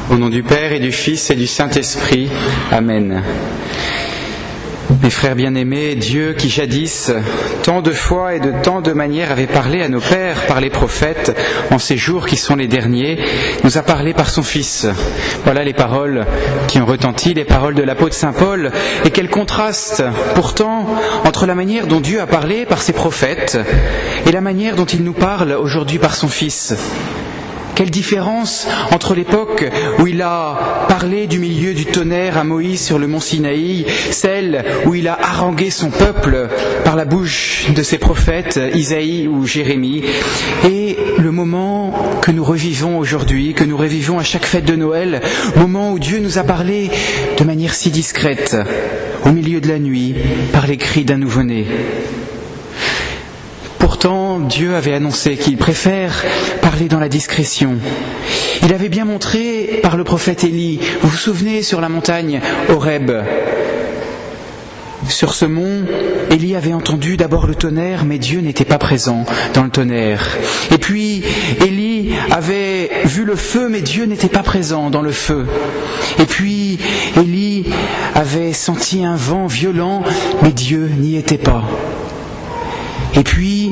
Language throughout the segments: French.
Au nom du Père et du Fils et du Saint-Esprit. Amen. Mes frères bien-aimés, Dieu qui jadis, tant de fois et de tant de manières avait parlé à nos pères par les prophètes, en ces jours qui sont les derniers, nous a parlé par son Fils. Voilà les paroles qui ont retenti, les paroles de l'apôtre Saint Paul, et quel contraste pourtant entre la manière dont Dieu a parlé par ses prophètes et la manière dont il nous parle aujourd'hui par son Fils. Quelle différence entre l'époque où il a parlé du milieu du tonnerre à Moïse sur le mont Sinaï, celle où il a harangué son peuple par la bouche de ses prophètes, Isaïe ou Jérémie, et le moment que nous revivons aujourd'hui, que nous revivons à chaque fête de Noël, moment où Dieu nous a parlé de manière si discrète, au milieu de la nuit, par les cris d'un nouveau-né. Pourtant, Dieu avait annoncé qu'il préfère parler dans la discrétion. Il avait bien montré par le prophète Élie, vous vous souvenez, sur la montagne Horeb. Sur ce mont, Élie avait entendu d'abord le tonnerre, mais Dieu n'était pas présent dans le tonnerre. Et puis, Élie avait vu le feu, mais Dieu n'était pas présent dans le feu. Et puis, Élie avait senti un vent violent, mais Dieu n'y était pas. Et puis,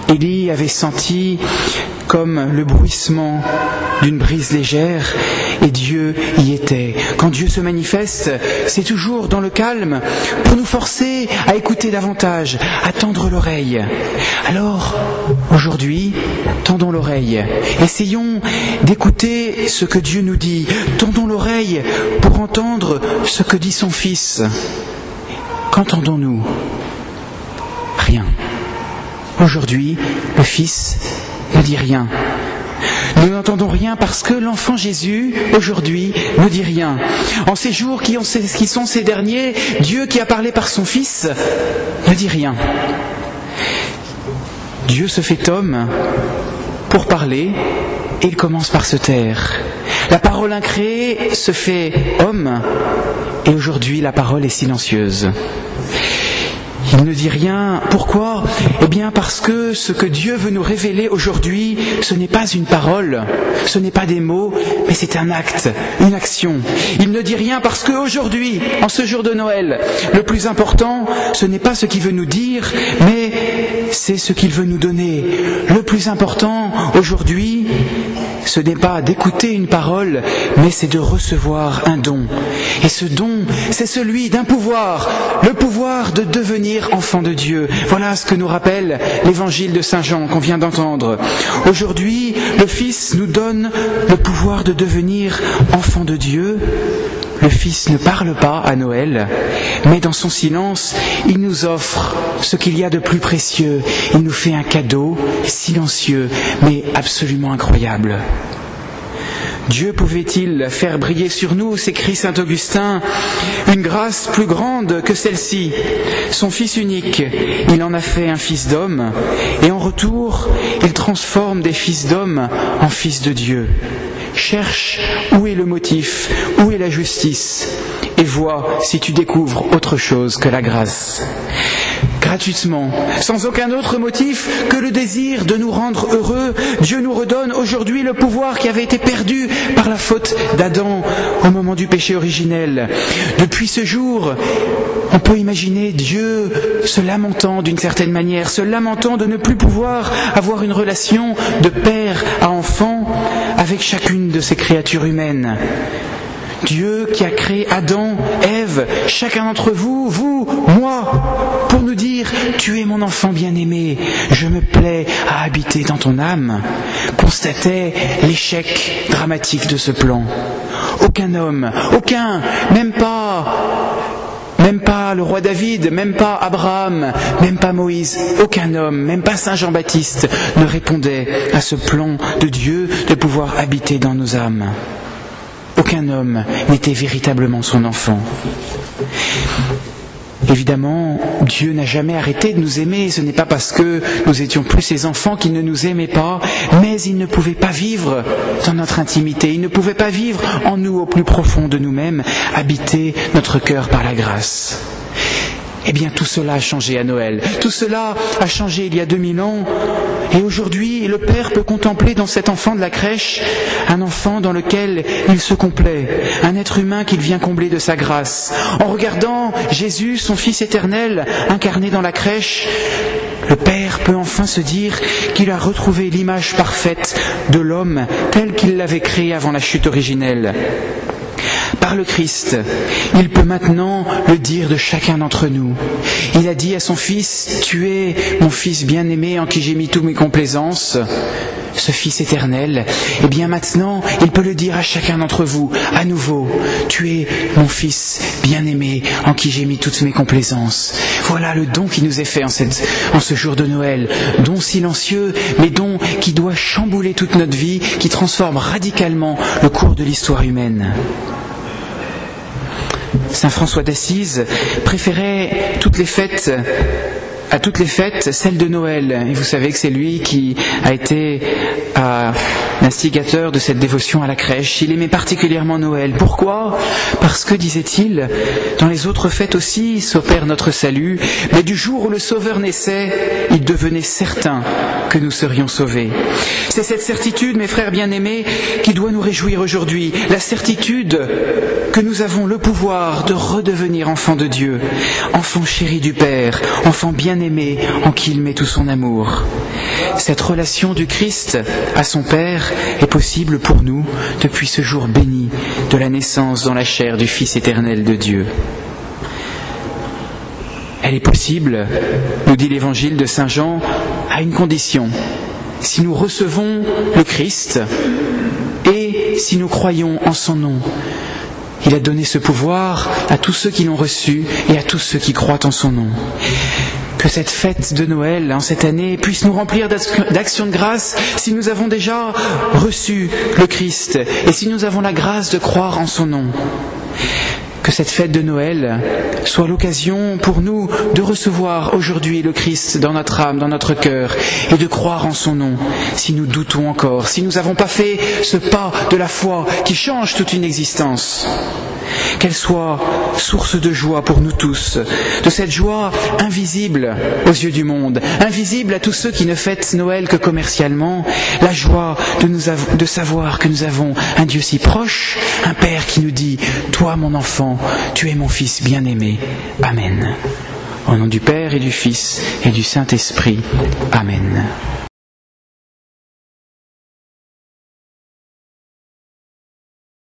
Élie avait senti comme le bruissement d'une brise légère, et Dieu y était. Quand Dieu se manifeste, c'est toujours dans le calme, pour nous forcer à écouter davantage, à tendre l'oreille. Alors, aujourd'hui, tendons l'oreille. Essayons d'écouter ce que Dieu nous dit. Tendons l'oreille pour entendre ce que dit son Fils. Qu'entendons-nous ? Rien. Aujourd'hui, le Fils ne dit rien. Nous n'entendons rien parce que l'enfant Jésus, aujourd'hui, ne dit rien. En ces jours qui sont ces derniers, Dieu qui a parlé par son Fils ne dit rien. Dieu se fait homme pour parler et il commence par se taire. La parole incréée se fait homme et aujourd'hui la parole est silencieuse. Il ne dit rien. Pourquoi ? Eh bien parce que ce que Dieu veut nous révéler aujourd'hui, ce n'est pas une parole, ce n'est pas des mots, mais c'est un acte, une action. Il ne dit rien parce qu'aujourd'hui, en ce jour de Noël, le plus important, ce n'est pas ce qu'il veut nous dire, mais c'est ce qu'il veut nous donner. Le plus important aujourd'hui, ce n'est pas d'écouter une parole, mais c'est de recevoir un don. Et ce don, c'est celui d'un pouvoir, le pouvoir de devenir enfant de Dieu. Voilà ce que nous rappelle l'évangile de Saint Jean qu'on vient d'entendre. Aujourd'hui, le Fils nous donne le pouvoir de devenir enfant de Dieu. Le Fils ne parle pas à Noël, mais dans son silence, il nous offre ce qu'il y a de plus précieux. Il nous fait un cadeau silencieux, mais absolument incroyable. Dieu pouvait-il faire briller sur nous, s'écrit saint Augustin, une grâce plus grande que celle-ci ? Son Fils unique, il en a fait un Fils d'homme, et en retour, il transforme des fils d'homme en fils de Dieu. Cherche où est le motif, où est la justice, et vois si tu découvres autre chose que la grâce. Gratuitement, sans aucun autre motif que le désir de nous rendre heureux, Dieu nous redonne aujourd'hui le pouvoir qui avait été perdu par la faute d'Adam au moment du péché originel. Depuis ce jour, on peut imaginer Dieu se lamentant d'une certaine manière, se lamentant de ne plus pouvoir avoir une relation de père à enfant avec chacune de ces créatures humaines. Dieu qui a créé Adam, Ève, chacun d'entre vous, vous, moi, pour nous dire « Tu es mon enfant bien-aimé, je me plais à habiter dans ton âme », constatait l'échec dramatique de ce plan. Aucun homme, aucun, même pas le roi David, même pas Abraham, même pas Moïse, aucun homme, même pas Saint Jean-Baptiste ne répondait à ce plan de Dieu de pouvoir habiter dans nos âmes. Aucun homme n'était véritablement son enfant. Évidemment, Dieu n'a jamais arrêté de nous aimer. Ce n'est pas parce que nous étions plus ses enfants qu'il ne nous aimait pas, mais il ne pouvait pas vivre dans notre intimité. Il ne pouvait pas vivre en nous, au plus profond de nous-mêmes, habiter notre cœur par la grâce. Eh bien, tout cela a changé à Noël. Tout cela a changé il y a 2000 ans. Et aujourd'hui, le Père peut contempler dans cet enfant de la crèche un enfant dans lequel il se complaît, un être humain qu'il vient combler de sa grâce. En regardant Jésus, son Fils éternel, incarné dans la crèche, le Père peut enfin se dire qu'il a retrouvé l'image parfaite de l'homme tel qu'il l'avait créé avant la chute originelle. Par le Christ, il peut maintenant le dire de chacun d'entre nous. Il a dit à son Fils, « Tu es mon Fils bien-aimé en qui j'ai mis toutes mes complaisances ». Ce Fils éternel, eh bien maintenant, il peut le dire à chacun d'entre vous, à nouveau, « Tu es mon Fils bien-aimé en qui j'ai mis toutes mes complaisances ». Voilà le don qui nous est fait en ce jour de Noël, don silencieux, mais don qui doit chambouler toute notre vie, qui transforme radicalement le cours de l'histoire humaine. Saint François d'Assise préférait à toutes les fêtes, celle de Noël. Et vous savez que c'est lui qui a été l'instigateur de cette dévotion à la crèche. Il aimait particulièrement Noël. Pourquoi ? Parce que, disait-il, dans les autres fêtes aussi s'opère notre salut, mais du jour où le Sauveur naissait, il devenait certain que nous serions sauvés. C'est cette certitude, mes frères bien-aimés, qui doit nous réjouir aujourd'hui. La certitude que nous avons le pouvoir de redevenir enfants de Dieu, enfants chéris du Père, enfants bien-aimés en qui il met tout son amour. Cette relation du Christ à son Père est possible pour nous depuis ce jour béni de la naissance dans la chair du Fils éternel de Dieu. Elle est possible, nous dit l'évangile de Saint Jean, à une condition. Si nous recevons le Christ et si nous croyons en son nom. Il a donné ce pouvoir à tous ceux qui l'ont reçu et à tous ceux qui croient en son nom. Que cette fête de Noël, en cette année, puisse nous remplir d'actions de grâce si nous avons déjà reçu le Christ et si nous avons la grâce de croire en son nom. Que cette fête de Noël soit l'occasion pour nous de recevoir aujourd'hui le Christ dans notre âme, dans notre cœur, et de croire en son nom, si nous doutons encore, si nous n'avons pas fait ce pas de la foi qui change toute une existence. Qu'elle soit source de joie pour nous tous, de cette joie invisible aux yeux du monde, invisible à tous ceux qui ne fêtent Noël que commercialement, la joie de savoir que nous avons un Dieu si proche, un Père qui nous dit « Toi, mon enfant, tu es mon Fils bien-aimé. Amen. » Au nom du Père et du Fils et du Saint-Esprit. Amen.